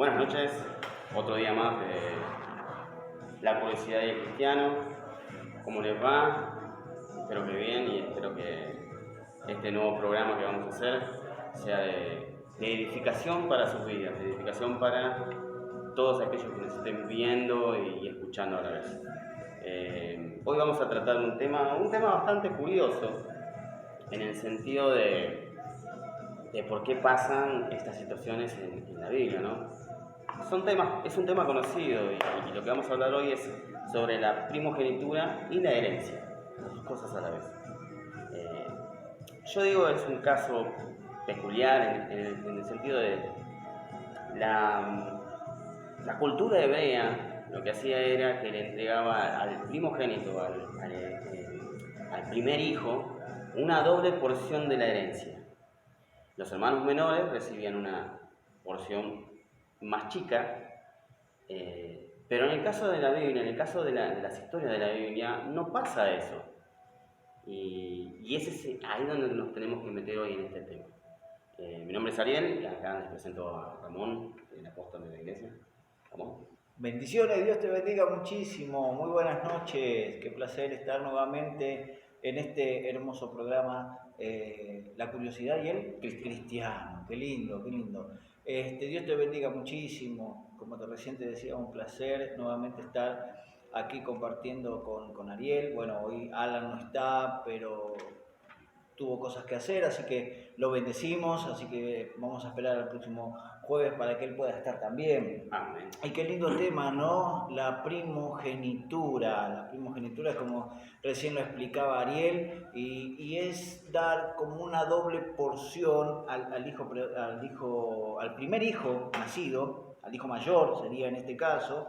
Buenas noches, otro día más de La Curiosidad del Cristiano. ¿Cómo les va? Espero que bien y espero que este nuevo programa que vamos a hacer sea de edificación para sus vidas, de edificación para todos aquellos que nos estén viendo y escuchando a la vez. Hoy vamos a tratar un tema bastante curioso en el sentido de por qué pasan estas situaciones en la Biblia, ¿no? Es un tema conocido y lo que vamos a hablar hoy es sobre la primogenitura y la herencia, las dos cosas a la vez. Yo digo es un caso peculiar en el sentido de la cultura hebrea. Lo que hacía era que le entregaba al primogénito, al primer hijo, una doble porción de la herencia. Los hermanos menores recibían una porción más chica, pero en el caso de la Biblia, en el caso de las historias de la Biblia, no pasa eso. Y ese es ahí donde nos tenemos que meter hoy en este tema. Mi nombre es Ariel y acá les presento a Ramón, el apóstol de la iglesia. Ramón. Bendiciones, Dios te bendiga muchísimo. Muy buenas noches. Qué placer estar nuevamente en este hermoso programa, La Curiosidad y el Cristiano. Qué lindo, qué lindo. Dios te bendiga muchísimo. Como recién te decía, un placer nuevamente estar aquí compartiendo con Ariel. Bueno, hoy Alan no está, pero tuvo cosas que hacer, así que lo bendecimos, así que vamos a esperar al próximo jueves para que él pueda estar también. Amén. Y qué lindo tema, ¿no? La primogenitura. La primogenitura es como recién lo explicaba Ariel, y es dar como una doble porción al primer hijo nacido, al hijo mayor sería en este caso,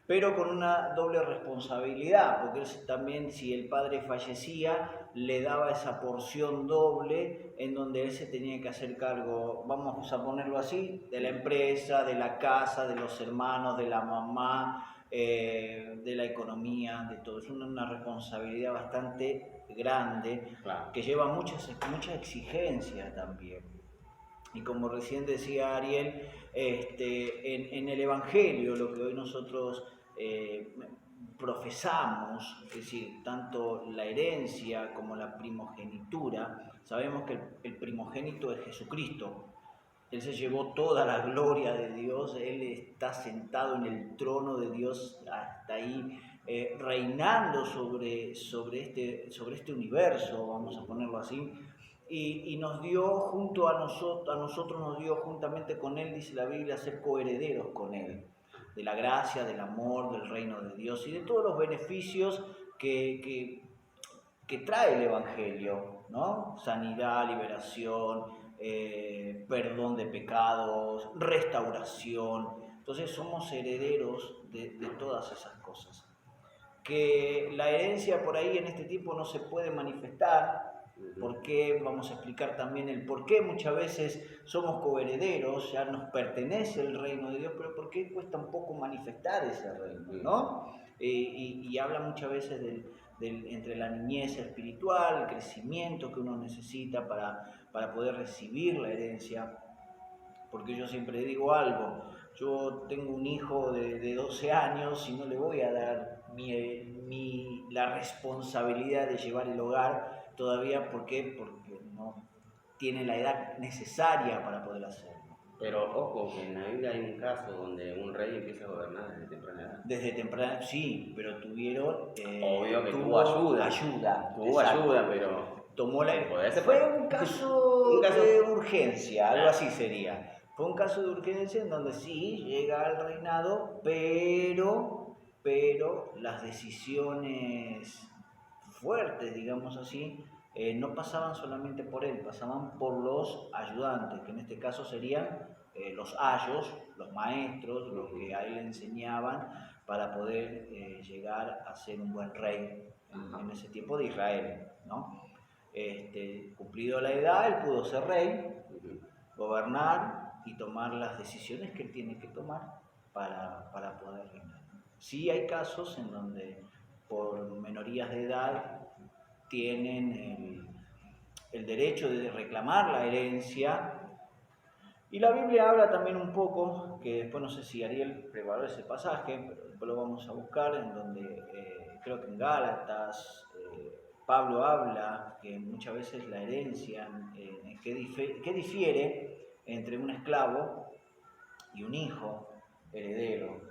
pero con una doble responsabilidad, porque él también, si el padre fallecía, le daba esa porción doble en donde él se tenía que hacer cargo, vamos a ponerlo así, de la empresa, de la casa, de los hermanos, de la mamá, de la economía, de todo. Es una responsabilidad bastante grande, Claro. que lleva mucha exigencia también. Y como recién decía Ariel, en el Evangelio, lo que hoy nosotros profesamos, es decir, tanto la herencia como la primogenitura, sabemos que el primogénito es Jesucristo. Él se llevó toda la gloria de Dios, Él está sentado en el trono de Dios hasta ahí, reinando sobre este universo, vamos a ponerlo así, y nos dio junto a nosotros nos dio juntamente con Él, dice la Biblia, ser coherederos con Él, de la gracia, del amor, del reino de Dios y de todos los beneficios que trae el Evangelio, ¿no? Sanidad, liberación, perdón de pecados, restauración. Entonces somos herederos de todas esas cosas. Que la herencia por ahí en este tiempo no se puede manifestar, porque vamos a explicar también el por qué muchas veces somos coherederos, ya nos pertenece el reino de Dios, pero por qué cuesta un poco manifestar ese reino, ¿no? Y habla muchas veces entre la niñez espiritual, el crecimiento que uno necesita para poder recibir la herencia. Porque yo siempre digo algo, yo tengo un hijo de 12 años y no le voy a dar la responsabilidad de llevar el hogar todavía. ¿Por qué? Porque no tiene la edad necesaria para poder hacerlo. Pero ojo, que en la Biblia hay un caso donde un rey empieza a gobernar desde temprana edad. Desde temprano, sí, pero tuvieron... Obvio que tuvo ayuda. Tuvo ayuda, pero... Fue un caso de urgencia, algo así sería. Fue un caso de urgencia en donde sí llega al reinado, pero las decisiones fuertes, digamos así, no pasaban solamente por él, pasaban por los ayudantes, que en este caso serían los ayos, los maestros, los que a él le enseñaban para poder llegar a ser un buen rey en ese tiempo de Israel, ¿no? Cumplido la edad, él pudo ser rey, gobernar y tomar las decisiones que él tiene que tomar para poder reinar. Sí hay casos en donde por minorías de edad tienen el derecho de reclamar la herencia, Y la Biblia habla también un poco, que después no sé si Ariel preparó ese pasaje, pero después lo vamos a buscar, en donde creo que en Gálatas Pablo habla que muchas veces la herencia, que difiere entre un esclavo y un hijo heredero.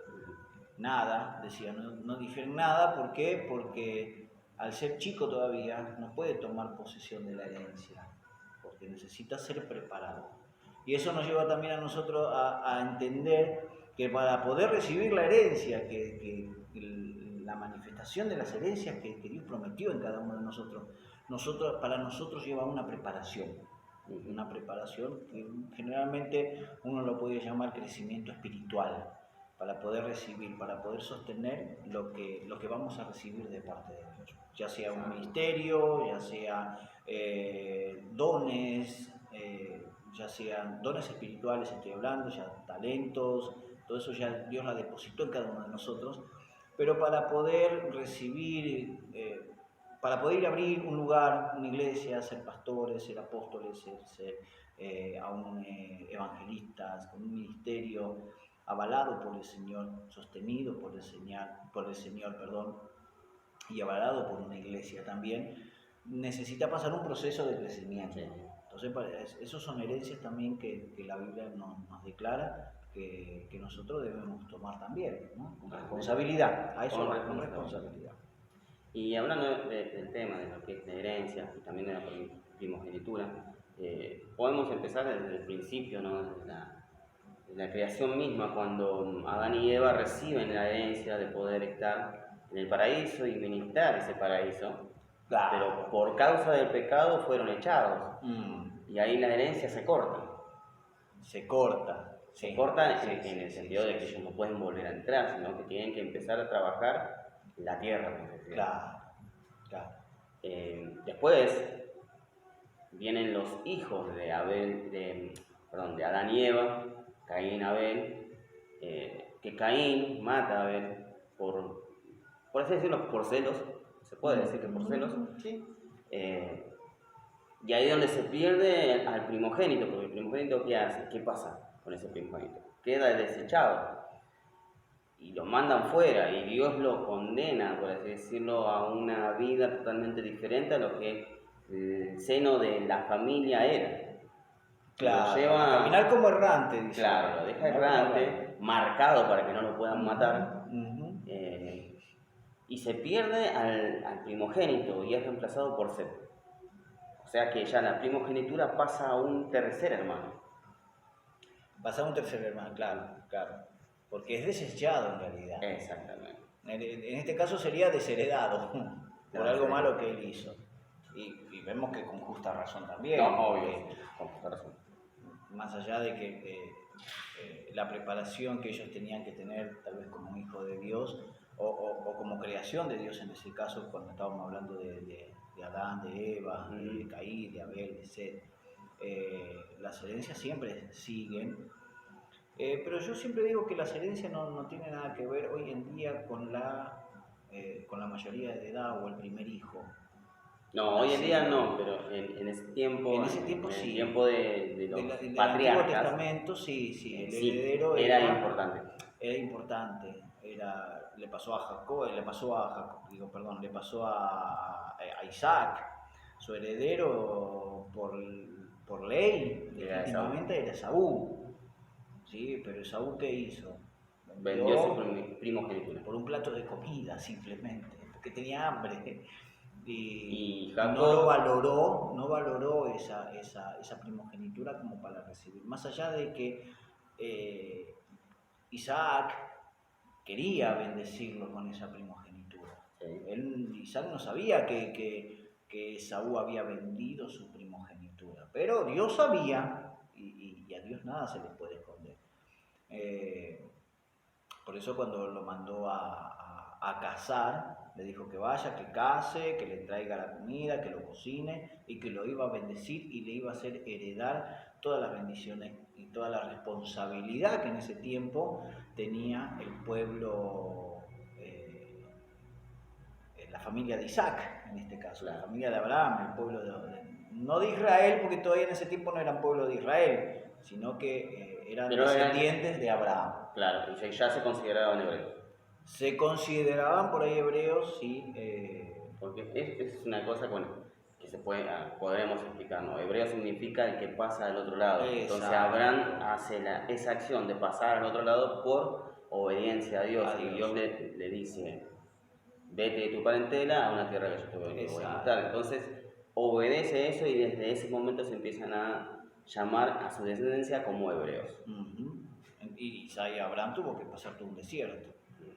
Nada, decía, no difieren nada, ¿por qué? Porque al ser chico todavía no puede tomar posesión de la herencia, porque necesita ser preparado. Y eso nos lleva también a nosotros a entender que para poder recibir la herencia, la manifestación de las herencias que Dios prometió en cada uno de para nosotros lleva una preparación que generalmente uno lo puede llamar crecimiento espiritual, para poder recibir, para poder sostener lo que vamos a recibir de parte de Dios, ya sea un ministerio, ya sea dones, ya sean dones espirituales, estoy hablando, ya talentos, todo eso ya Dios la depositó en cada uno de nosotros, pero para poder recibir, para poder ir a abrir un lugar, una iglesia, ser pastores, ser apóstoles, ser aún evangelistas, con un ministerio avalado por el Señor, sostenido por el Señor, y avalado por una iglesia también, necesita pasar un proceso de crecimiento. Entonces, esos son herencias también que la Biblia nos declara que nosotros debemos tomar también, ¿no? Con responsabilidad, a eso va, con responsabilidad. Y hablando del tema de lo que es la herencia y también de la primogenitura, podemos empezar desde el principio, ¿no? La creación misma, cuando Adán y Eva reciben la herencia de poder estar en el paraíso y ministrar ese paraíso, claro. Pero por causa del pecado fueron echados. Y ahí la herencia se corta. Se corta en el sentido de que ellos no pueden volver a entrar, sino que tienen que empezar a trabajar la tierra. Claro. Después vienen los hijos de Adán y Eva, Caín y Abel, que Caín mata a Abel por así decirlo, por celos, se puede decir que por celos, sí. Y ahí es donde se pierde al primogénito, porque el primogénito, ¿qué hace? ¿Qué pasa con ese primogénito? Queda desechado y lo mandan fuera y Dios lo condena, por así decirlo, a una vida totalmente diferente a lo que el seno de la familia era. Claro, lo lleva a caminar como errante, dice. Claro, lo deja errante, marcado para que no lo puedan matar. Y se pierde al primogénito y es reemplazado por Set. O sea que ya la primogenitura pasa a un tercer hermano. Pasa a un tercer hermano, claro. Porque es desechado en realidad. Exactamente. En este caso sería desheredado por algo malo que él hizo. Y vemos que con justa razón también. No, obvio, con justa razón. Más allá de que la preparación que ellos tenían que tener, tal vez como hijo de Dios, o como creación de Dios en ese caso, cuando estábamos hablando de Adán, de Eva, de Caín, de Abel, de Set, las herencias siempre siguen, pero yo siempre digo que las herencias no tienen nada que ver hoy en día con la mayoría de edad o el primer hijo. No, hoy en día no, pero en ese tiempo, en ese tiempo sí. En el tiempo de los patriarcas. Del Antiguo Testamento, sí, el heredero era importante. Era importante. Le pasó a Isaac, su heredero por ley, legítimamente era Esaú. Sí, pero Esaú, ¿qué hizo? Vendió su primogenitura. Por un plato de comida, simplemente, porque tenía hambre. Y Jacob no valoró esa primogenitura como para recibir. Más allá de que Isaac quería bendecirlo con esa primogenitura. Sí. Isaac no sabía que Esaú había vendido su primogenitura, pero Dios sabía y a Dios nada se le puede esconder. Por eso cuando lo mandó a cazar, le dijo que vaya, que case, que le traiga la comida, que lo cocine y que lo iba a bendecir y le iba a hacer heredar todas las bendiciones y toda la responsabilidad que en ese tiempo tenía el pueblo, la familia de Isaac, en este caso, la familia de Abraham, el pueblo no de Israel, porque todavía en ese tiempo no eran pueblo de Israel, sino que eran Pero eran- descendientes de Abraham. Claro, y ya se consideraban hebreos. Se consideraban por ahí hebreos, sí. Porque es una cosa que podremos explicar, ¿no? Hebreo significa el que pasa al otro lado. Entonces Exacto. Abraham hace esa acción de pasar al otro lado por obediencia a Dios. A Y Dios. Dios le dice, vete de tu parentela a una tierra que yo te voy a Exacto. mostrar. Entonces obedece eso y desde ese momento se empiezan a llamar a su descendencia como hebreos. Ujú. Y Abraham tuvo que pasar todo un desierto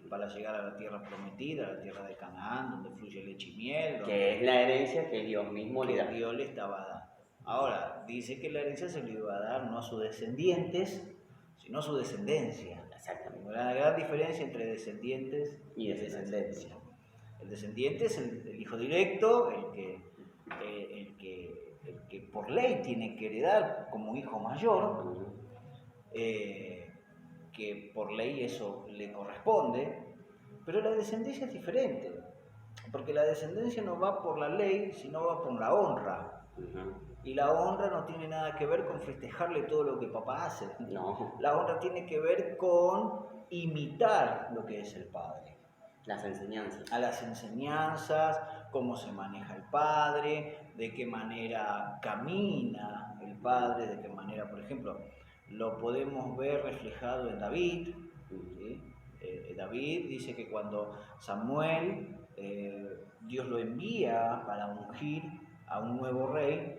para llegar a la tierra prometida, a la tierra de Canaán, donde fluye leche y miel, Que es la herencia que Dios mismo le que da. Dios le estaba dando. Ahora, dice que la herencia se le iba a dar no a sus descendientes, sino a su descendencia. Exactamente. La gran diferencia entre descendientes Y y descendencia. El descendiente es el hijo directo, el que por ley tiene que heredar como hijo mayor, que por ley eso le corresponde, pero la descendencia es diferente, porque la descendencia no va por la ley, sino va por la honra. Y la honra no tiene nada que ver con festejarle todo lo que papá hace. No. La honra tiene que ver con imitar lo que es el padre. Las enseñanzas. A las enseñanzas, cómo se maneja el padre, de qué manera camina el padre, de qué manera, por ejemplo, lo podemos ver reflejado en David. ¿Sí? David dice que cuando Samuel, Dios lo envía para ungir a un nuevo rey,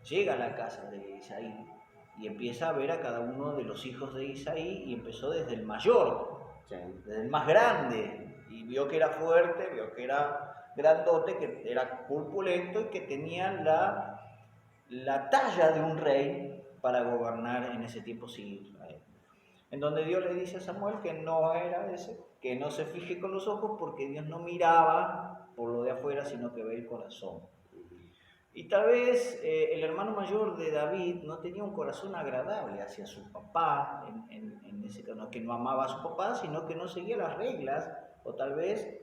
llega a la casa de Isaí y empieza a ver a cada uno de los hijos de Isaí y empezó desde el mayor, Sí. desde el más grande, y vio que era fuerte, vio que era grandote, que era corpulento y que tenía la talla de un rey para gobernar en ese tiempo sin Israel. En donde Dios le dice a Samuel que no era ese, que no se fije con los ojos porque Dios no miraba por lo de afuera, sino que ve el corazón. Y tal vez el hermano mayor de David no tenía un corazón agradable hacia su papá, en ese caso, no que no amaba a su papá, sino que no seguía las reglas, o tal vez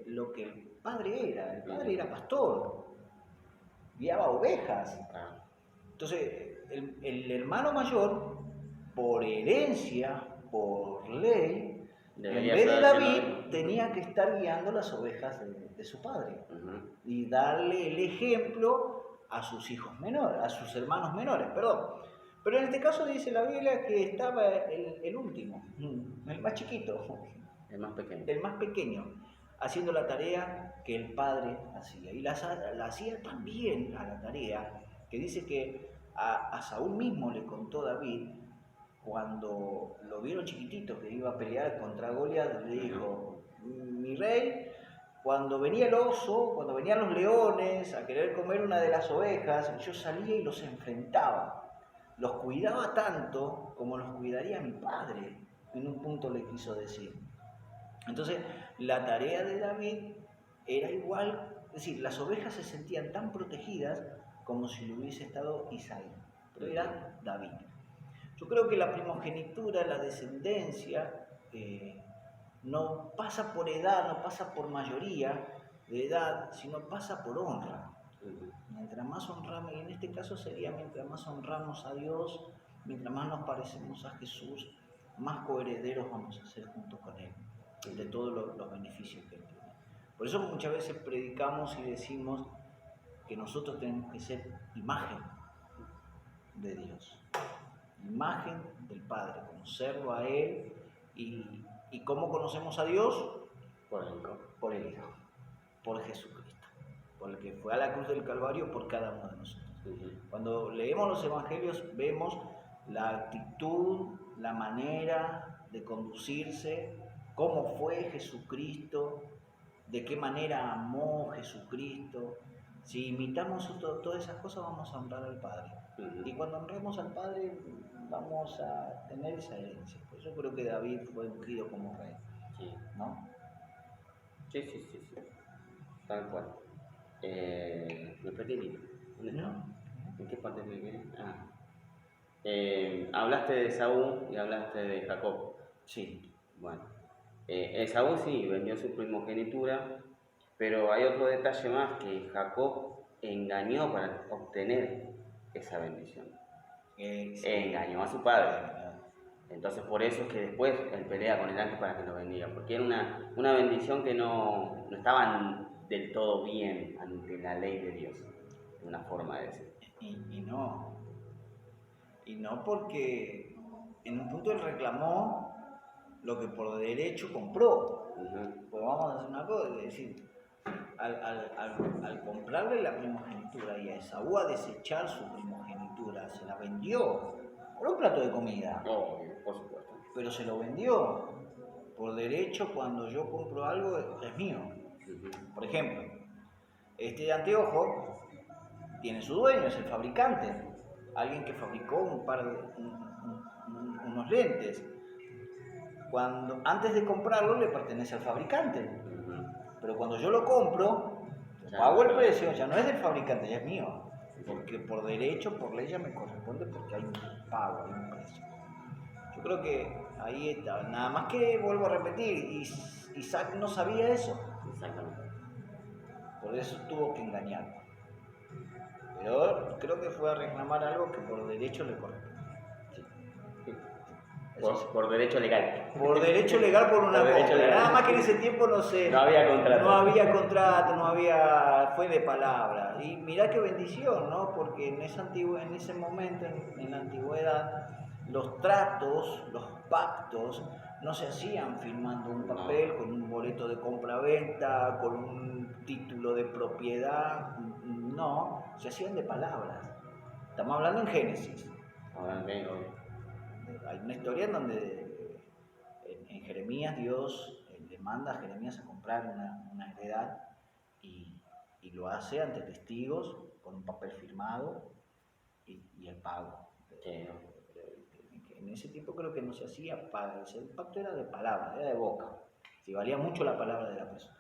lo que el padre era. El padre era pastor, guiaba ovejas. Entonces, el hermano mayor, por herencia, por ley, Debería en vez de ser David, haciendo- tenía que estar guiando las ovejas de su padre Ujú. y darle el ejemplo a sus hijos menores, a sus hermanos menores, perdón. Pero en este caso dice la Biblia que estaba el último, el más chiquito, El más pequeño. el más pequeño, haciendo la tarea que el padre hacía. Y la hacía tan bien a la tarea que dice que a Saúl mismo le contó David, cuando lo vieron chiquitito que iba a pelear contra Goliat, le dijo: mi rey, cuando venía el oso, cuando venían los leones a querer comer una de las ovejas, yo salía y los enfrentaba. Los cuidaba tanto como los cuidaría mi padre, en un punto le quiso decir. Entonces, la tarea de David era igual, es decir, las ovejas se sentían tan protegidas como si lo hubiese estado Isaí, pero era David. Yo creo que la primogenitura, la descendencia, no pasa por edad, no pasa por mayoría de edad, sino pasa por honra. Mientras más honramos, y en este caso sería mientras más honramos a Dios, mientras más nos parecemos a Jesús, más coherederos vamos a ser junto con Él, de todos los beneficios que Él tiene. Por eso muchas veces predicamos y decimos que nosotros tenemos que ser imagen de Dios, imagen del Padre, conocerlo a Él. ¿Y cómo conocemos a Dios? Por el Hijo. Por el Hijo, por Jesucristo, por el que fue a la cruz del Calvario por cada uno de nosotros. Cuando leemos los evangelios vemos la actitud, la manera de conducirse, cómo fue Jesucristo, de qué manera amó Jesucristo. Si imitamos todas esas cosas vamos a honrar al Padre. Y cuando honremos al Padre vamos a tener esa herencia. Por eso creo que David fue ungido como rey. Sí. ¿No? Sí. Tal cual. Me perdí el libro. ¿Dónde estaba? ¿En qué parte me quedé? Hablaste de Saúl y hablaste de Jacob. Sí. Bueno, Esaú sí vendió su primogenitura, pero hay otro detalle más, que Jacob engañó para obtener esa bendición. Sí. engañó a su padre. Entonces por eso es que después él pelea con el ángel para que lo bendiga, porque era una bendición que no estaba del todo bien ante la ley de Dios, de una forma de decir. Y no porque en un punto él reclamó lo que por derecho compró. Pues vamos a hacer una cosa, es decir, al comprarle la primogenitura y a Esaú a desechar su primogenitura, se la vendió por un plato de comida. Por supuesto. Pero se lo vendió. Por derecho, cuando yo compro algo, es mío. Por ejemplo, este anteojo tiene su dueño, es el fabricante. Alguien que fabricó unos lentes. Antes de comprarlo le pertenece al fabricante. Pero cuando yo lo compro, pago el precio, ya no es del fabricante, ya es mío. Porque por derecho, por ley ya me corresponde porque hay un pago, hay un precio. Yo creo que ahí está. Nada más que vuelvo a repetir, Isaac no sabía eso. Exactamente. Por eso tuvo que engañar. Pero creo que fue a reclamar algo que por derecho le corresponde. Por derecho legal. Por derecho legal, por una compra. Nada más que en ese tiempo no había contrato. No había, fue de palabra. Y mirá qué bendición, ¿no? Porque en ese momento, en la antigüedad, los tratos, los pactos, no se hacían firmando un papel con un boleto de compra-venta, con un título de propiedad. No, se hacían de palabras. Estamos hablando en Génesis. Hay una historia en donde en Jeremías Dios le manda a Jeremías a comprar una heredad y lo hace ante testigos con un papel firmado y el pago. En ese tiempo creo que no se hacía pago, el pacto era de palabra, era de boca. Si valía mucho la palabra de la persona.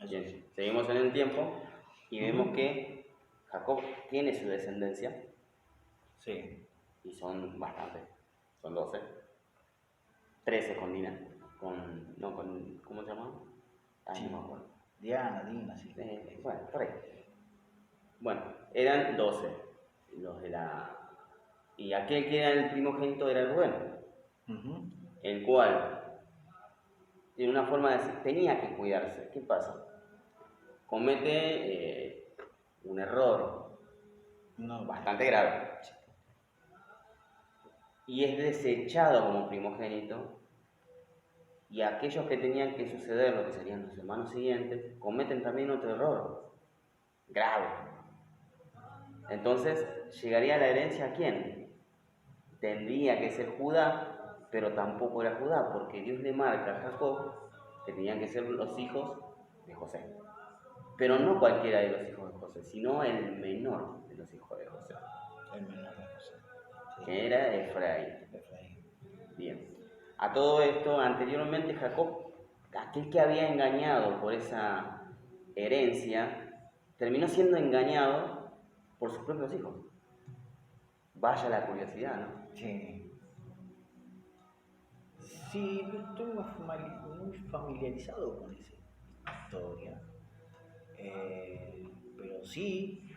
Bien, seguimos en el tiempo y vemos que Jacob tiene su descendencia. Sí. Y son bastantes. Son 12. 13 con Dina. ¿Cómo se llama? Sí. No me acuerdo. Dina, sí. Bueno, por ahí. Bueno, eran 12 los de la... Y aquel que era el primogénito era el Rubén, el cual tiene una forma de decir, tenía que cuidarse. ¿Qué pasa? Comete un error bastante grave. Y es desechado como primogénito, y aquellos que tenían que suceder, lo que serían los hermanos siguientes, cometen también otro error grave. Entonces, ¿llegaría la herencia a quién? Tendría que ser Judá, pero tampoco era Judá, porque Dios le marca a Jacob que tenían que ser los hijos de José. Pero no cualquiera de los hijos de José, sino el menor de los hijos de José. El menor de José. Sí. Que era Efraín. Bien. A todo esto, anteriormente Jacob, aquel que había engañado por esa herencia, terminó siendo engañado por sus propios hijos. Vaya la curiosidad, ¿no? Sí. Sí, estoy muy familiarizado con esa historia. Pero sí,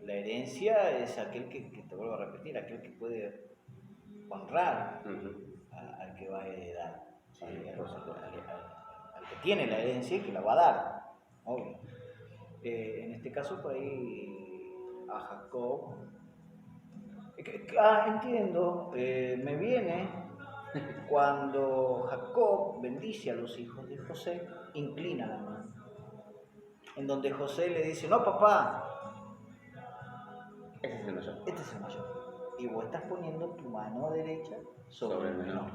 la herencia es aquel que te vuelvo a repetir, aquel que puede honrar al que va a heredar, sí, al que tiene la herencia y que la va a dar, obvio. En este caso, por ahí, a Jacob, entiendo, me viene cuando Jacob bendice a los hijos de José, inclina la mano, en donde José le dice, no papá, este es el mayor. Este es el mayor. Y vos estás poniendo tu mano derecha sobre el menor.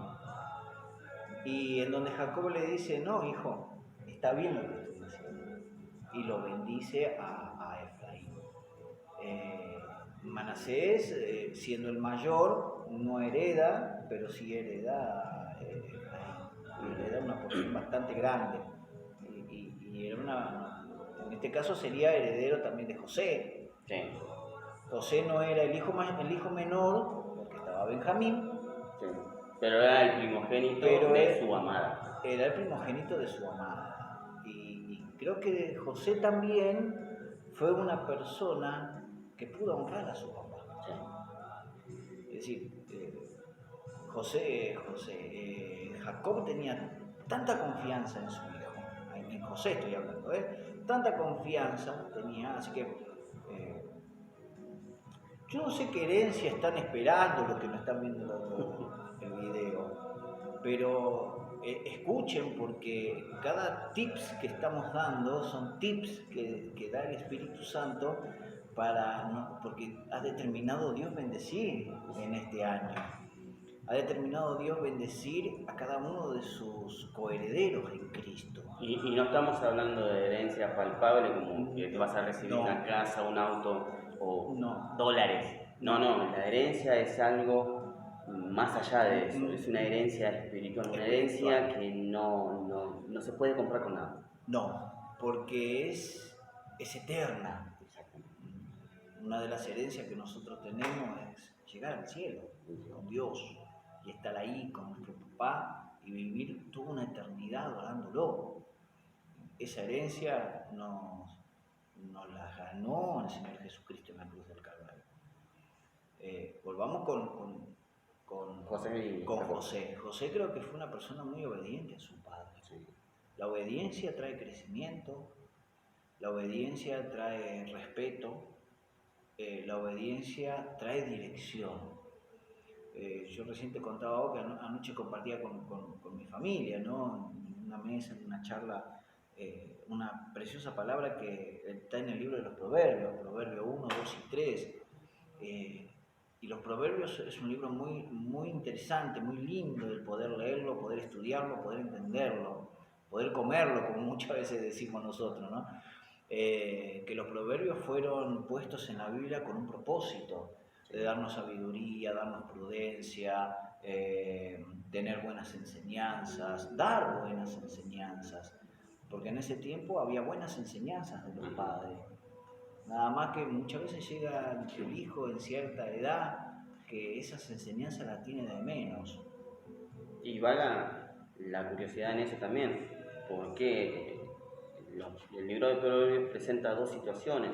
Y en donde Jacob le dice, no, hijo, está bien lo que estoy diciendo. Y lo bendice a Efraín. Manasés, siendo el mayor, no hereda, pero sí hereda Efraín. Hereda una porción bastante grande. Y era en este caso sería heredero también de José. Sí. José no era el hijo menor, porque estaba Benjamín. Sí. Pero era el primogénito de su amada. Era el primogénito de su amada. Y creo que José también fue una persona que pudo honrar a su papá. Sí. decir, Jacob tenía tanta confianza en su hijo, en José estoy hablando, tanta confianza tenía, así que yo no sé qué herencia están esperando los que no están viendo el video, pero escuchen, porque cada tips que estamos dando son tips que da el Espíritu Santo porque ha determinado Dios bendecir en este año. Ha determinado Dios bendecir a cada uno de sus coherederos en Cristo. Y no estamos hablando de herencia palpable como que te vas a recibir una casa, un auto o dólares. No, la herencia es algo más allá de eso. Es una herencia espiritual, una herencia que no se puede comprar con nada. No, porque es eterna. Una de las herencias que nosotros tenemos es llegar al cielo con Dios y estar ahí con nuestro papá y vivir toda una eternidad adorándolo. Esa herencia nos la ganó el Señor Jesucristo en la cruz del Calvario. Volvamos con José. José creo que fue una persona muy obediente a su padre. Sí. La obediencia trae crecimiento, la obediencia trae respeto, la obediencia trae dirección. Yo recién te contaba que anoche compartía con mi familia, ¿no? En una mesa, en una charla, una preciosa palabra que está en el libro de los Proverbios, Proverbios 1, 2 y 3. Y los Proverbios es un libro muy, muy interesante, muy lindo de poder leerlo, poder estudiarlo, poder entenderlo, poder comerlo, como muchas veces decimos nosotros, ¿no? Que los Proverbios fueron puestos en la Biblia con un propósito, de darnos sabiduría, darnos prudencia, tener buenas enseñanzas, dar buenas enseñanzas, porque en ese tiempo había buenas enseñanzas de los padres. Nada más que muchas veces llega el hijo en cierta edad que esas enseñanzas las tiene de menos. Y va la curiosidad en eso también, porque el libro de Proverbios presenta dos situaciones,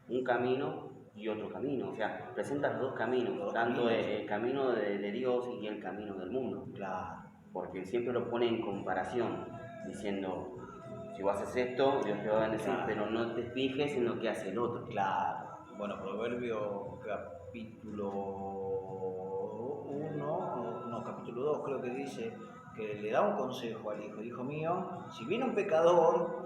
un camino y otro camino, o sea, presenta los dos caminos, tanto el camino de Dios y el camino del mundo. Claro. Porque siempre lo pone en comparación, diciendo, si vos haces esto, Dios te va a bendecir, pero no te fijes en lo que hace el otro. Claro. Bueno, Proverbio capítulo 2 creo que dice que le da un consejo al hijo. Hijo mío, si viene un pecador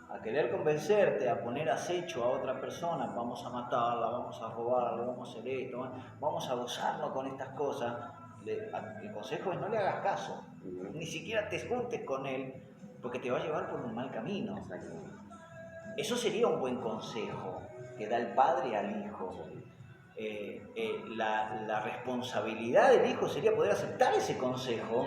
a querer convencerte, a poner acecho a otra persona, vamos a matarla, vamos a robarla, vamos a hacer esto, vamos a gozarnos con estas cosas, el consejo es no le hagas caso, ni siquiera te juntes con él, porque te va a llevar por un mal camino. Eso sería un buen consejo que da el padre al hijo. La responsabilidad del hijo sería poder aceptar ese consejo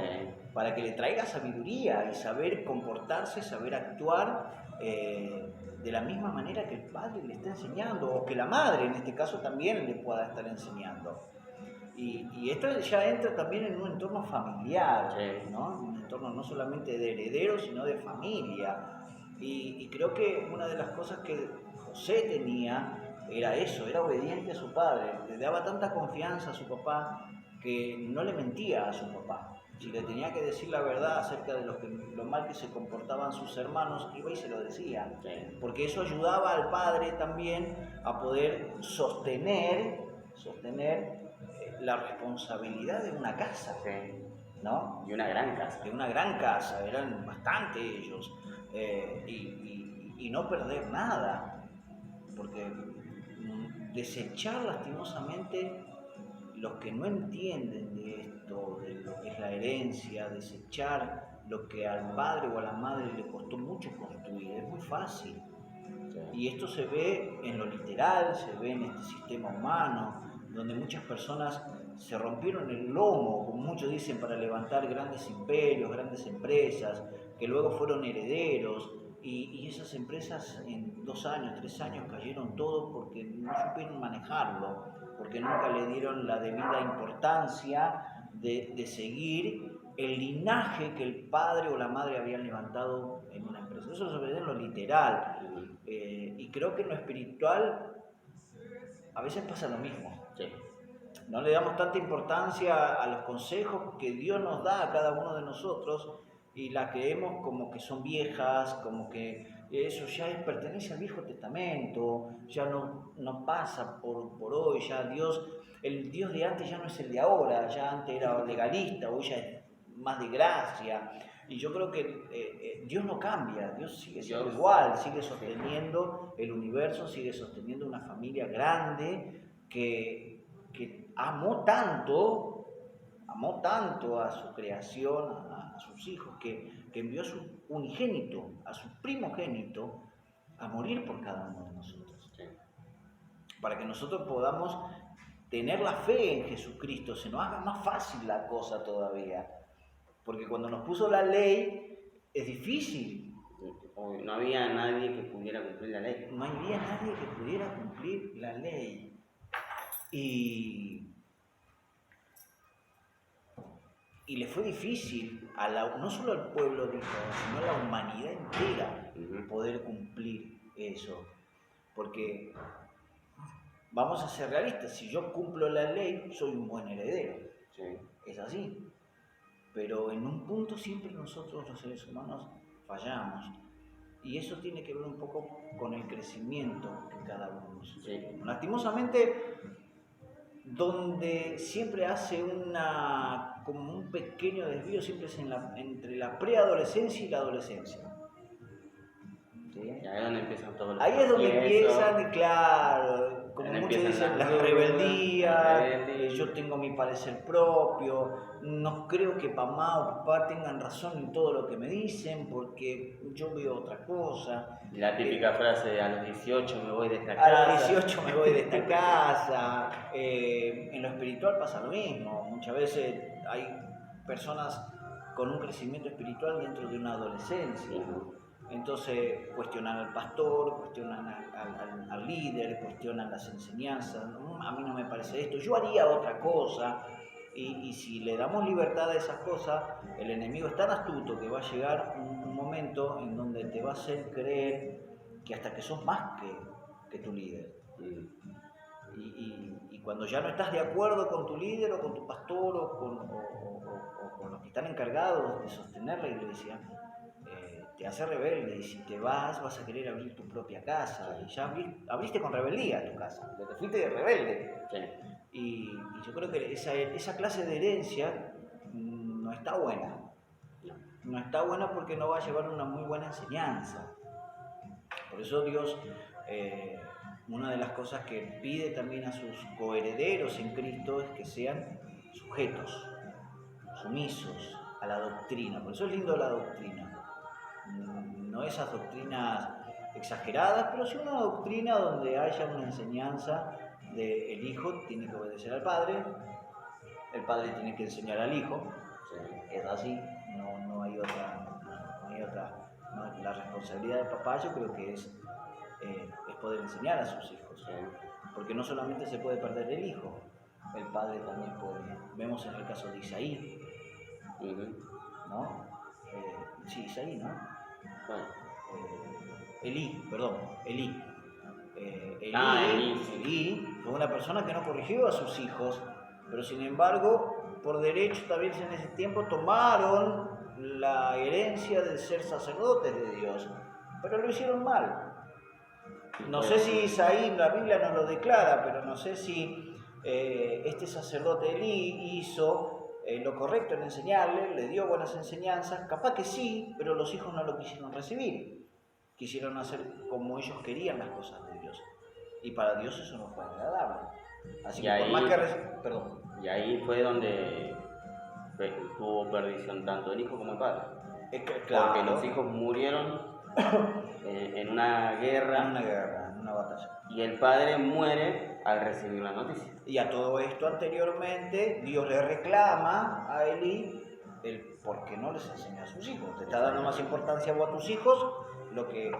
para que le traiga sabiduría y saber comportarse, saber actuar de la misma manera que el padre le está enseñando, o que la madre en este caso también le pueda estar enseñando. Y esto ya entra también en un entorno familiar, ¿no? Un entorno no solamente de herederos, sino de familia. Y creo que una de las cosas que José tenía era eso, era obediente a su padre, le daba tanta confianza a su papá que no le mentía a su papá. Si le tenía que decir la verdad acerca de lo mal que se comportaban sus hermanos, iba y se lo decía. Porque eso ayudaba al padre también a poder sostener la responsabilidad de una casa, ¿no? Y una gran casa. De una gran casa, eran bastante ellos. Y no perder nada, porque desechar lastimosamente, los que no entienden de esto, de lo que es la herencia, desechar lo que al padre o a la madre le costó mucho construir, es muy fácil. Y esto se ve en lo literal, se ve en este sistema humano, donde muchas personas se rompieron el lomo, como muchos dicen, para levantar grandes imperios, grandes empresas, que luego fueron herederos, y esas empresas en 2 años, 3 años cayeron todos porque no supieron manejarlo, porque nunca le dieron la debida importancia de seguir el linaje que el padre o la madre habían levantado en una empresa. Eso se ve en lo literal, y creo que en lo espiritual a veces pasa lo mismo. no le damos tanta importancia a los consejos que Dios nos da a cada uno de nosotros y las creemos como que son viejas, como que eso ya pertenece al Viejo Testamento, ya no pasa por hoy, ya el Dios de antes ya no es el de ahora, ya antes era legalista, hoy ya es más de gracia. Y yo creo que Dios no cambia, Dios sigue siendo igual, sigue sosteniendo el universo, sigue sosteniendo una familia grande que amó tanto a su creación, a sus hijos, que envió a su unigénito, a su primogénito, a morir por cada uno de nosotros. Sí. Para que nosotros podamos tener la fe en Jesucristo, se nos haga más fácil la cosa todavía. Porque cuando nos puso la ley, es difícil. No había nadie que pudiera cumplir la ley. No había nadie que pudiera cumplir la ley. Y le fue difícil, no solo al pueblo de Israel, sino a la humanidad entera poder cumplir eso. Porque, vamos a ser realistas, si yo cumplo la ley, soy un buen heredero. Sí. Es así. Pero en un punto siempre nosotros los seres humanos fallamos. Y eso tiene que ver un poco con el crecimiento que cada uno de nosotros tenemos. Lastimosamente, donde siempre hace como un pequeño desvío, siempre es entre la preadolescencia y la adolescencia. ¿Sí? Y ahí es donde empiezan todos los Ahí es donde empiezan, claro, como muchos dicen, la rebeldía, yo tengo mi parecer propio, no creo que mamá o papá tengan razón en todo lo que me dicen porque yo veo otra cosa. La típica frase, a los 18 me voy de esta casa. A los 18 me voy de esta casa. En lo espiritual pasa lo mismo. Muchas veces hay personas con un crecimiento espiritual dentro de una adolescencia. Entonces cuestionan al pastor, cuestionan al líder, cuestionan las enseñanzas. A mí no me parece esto, yo haría otra cosa. Y si le damos libertad a esas cosas, el enemigo es tan astuto que va a llegar un momento en donde te va a hacer creer que hasta que sos más que tu líder. Y cuando ya no estás de acuerdo con tu líder o con tu pastor o con los que están encargados de sostener la iglesia, te hace rebelde, y si te vas a querer abrir tu propia casa, y ya abriste con rebeldía tu casa, te fuiste de rebelde. Sí. Y yo creo que esa clase de herencia no está buena. No está buena porque no va a llevar una muy buena enseñanza. Por eso Dios, una de las cosas que pide también a sus coherederos en Cristo es que sean sujetos, sumisos a la doctrina. Por eso es lindo la doctrina. No esas doctrinas exageradas, pero sí una doctrina donde haya una enseñanza de el hijo tiene que obedecer al padre, el padre tiene que enseñar al hijo. Es así, no hay otra. La responsabilidad del papá, yo creo que es poder enseñar a sus hijos, porque no solamente se puede perder el hijo, el padre también puede. Vemos en el caso de Isaí, ¿no? Sí, Isaí, ¿no? Elí. Elí fue una persona que no corrigió a sus hijos, pero sin embargo, por derecho también en ese tiempo tomaron la herencia de ser sacerdotes de Dios, pero lo hicieron mal. No sé si Isaí, la Biblia nos lo declara, pero no sé si este sacerdote Elí hizo lo correcto en enseñarle, le dio buenas enseñanzas, capaz que sí, pero los hijos no lo quisieron recibir. Quisieron hacer como ellos querían las cosas de Dios. Y para Dios eso no fue agradable. Así que por más que... Perdón. Y ahí fue donde tuvo perdición tanto el hijo como el padre. Claro. Porque los hijos murieron en una guerra. En una batalla. Y el padre muere al recibir la noticia. Y a todo esto anteriormente, Dios le reclama a Elí el por qué no les enseñó a sus hijos. Te está dando más importancia vos a tus hijos que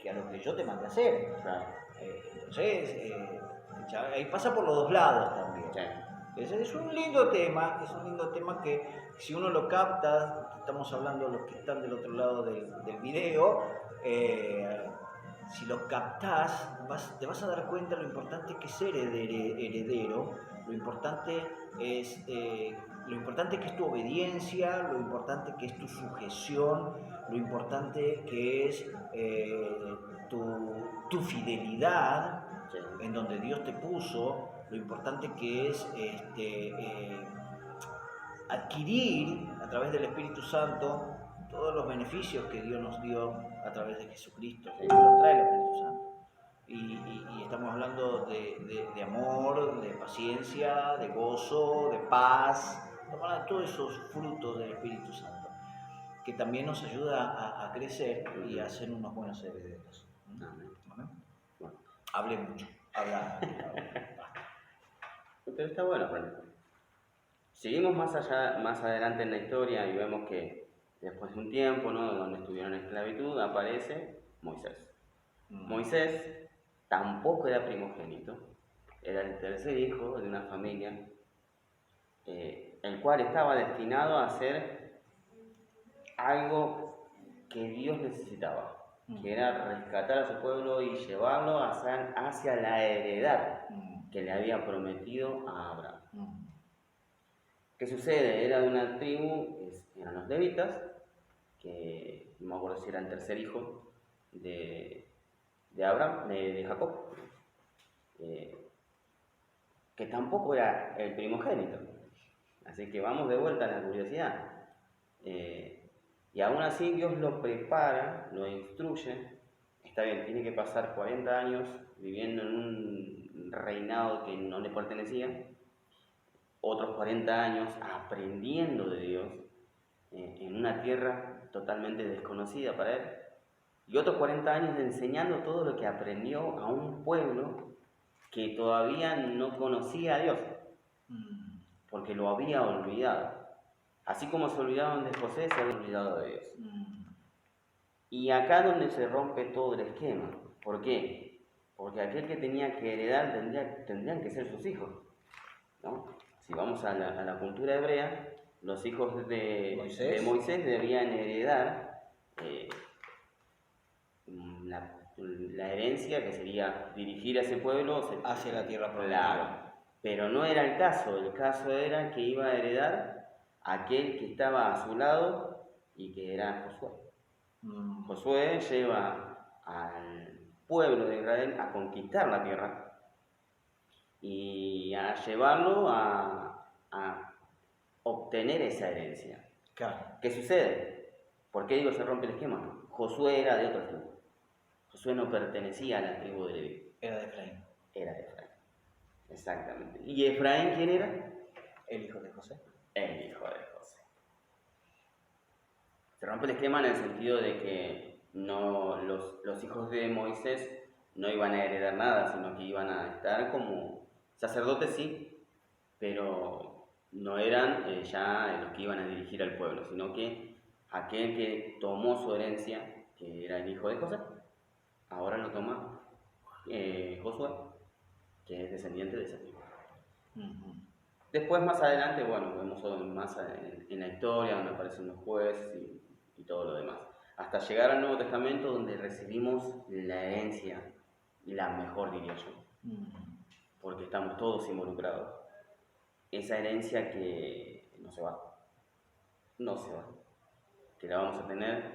a lo que yo te mandé a hacer. Claro. Entonces, ahí pasa por los dos lados también. Sí. Es un lindo tema que si uno lo capta, estamos hablando de los que están del otro lado del video, si lo captás, te vas a dar cuenta lo importante que es ser heredero, lo importante que es tu obediencia, lo importante que es tu sujeción, lo importante que es tu fidelidad Sí. en donde Dios te puso, lo importante que es adquirir a través del Espíritu Santo todos los beneficios que Dios nos dio a través de Jesucristo, que nos trae el Espíritu Santo. Y estamos hablando de amor, de paciencia, de gozo, de paz, estamos hablando de todos esos frutos del Espíritu Santo, que también nos ayuda a crecer y a ser unos buenos herederos. Amén. ¿Amén? Bueno. Hablé mucho, habla. Pero está bueno aprender. Seguimos más adelante en la historia y vemos que después de un tiempo, ¿no?, donde estuvieron en esclavitud, aparece Moisés. Moisés tampoco era primogénito, era el tercer hijo de una familia, el cual estaba destinado a hacer algo que Dios necesitaba, que era rescatar a su pueblo y llevarlo hacia la heredad que le había prometido a Abraham. ¿Qué sucede? Era de una tribu, eran los levitas, que no me acuerdo si era el tercer hijo de Abraham, de Jacob, que tampoco era el primogénito. Así que vamos de vuelta a la curiosidad. Y aún así Dios lo prepara, lo instruye. Está bien, tiene que pasar 40 años viviendo en un reinado que no le pertenecía, otros 40 años aprendiendo de Dios en una tierra totalmente desconocida para él, y otros 40 años enseñando todo lo que aprendió a un pueblo que todavía no conocía a Dios, porque lo había olvidado. Así como se olvidaron de José, se habían olvidado de Dios. Y acá donde se rompe todo el esquema. ¿Por qué? Porque aquel que tenía que heredar tendrían que ser sus hijos, ¿no? Si vamos a la cultura hebrea, los hijos de Moisés debían heredar la herencia, que sería dirigir a ese pueblo hacia la tierra prometida. Claro. Pero no era el caso era que iba a heredar aquel que estaba a su lado y que era Josué. Josué lleva al pueblo de Israel a conquistar la tierra y a llevarlo a obtener esa herencia. Claro. ¿Qué sucede? ¿Por qué digo se rompe el esquema? Josué era de otra tribu. Josué no pertenecía a la tribu de Leví. Era de Efraín. Era de Efraín. Exactamente. ¿Y Efraín quién era? El hijo de José. El hijo de José. Se rompe el esquema en el sentido de que no, los hijos de Moisés no iban a heredar nada, sino que iban a estar como sacerdotes, sí, pero no eran ya los que iban a dirigir al pueblo, sino que aquel que tomó su herencia, que era el hijo de José, ahora lo toma Josué, que es descendiente de esa tribu. Después, más adelante, bueno, vemos más en la historia, donde aparecen los jueces y todo lo demás. Hasta llegar al Nuevo Testamento, donde recibimos la herencia, la mejor, diría yo, porque estamos todos involucrados. Esa herencia que no se va, que la vamos a tener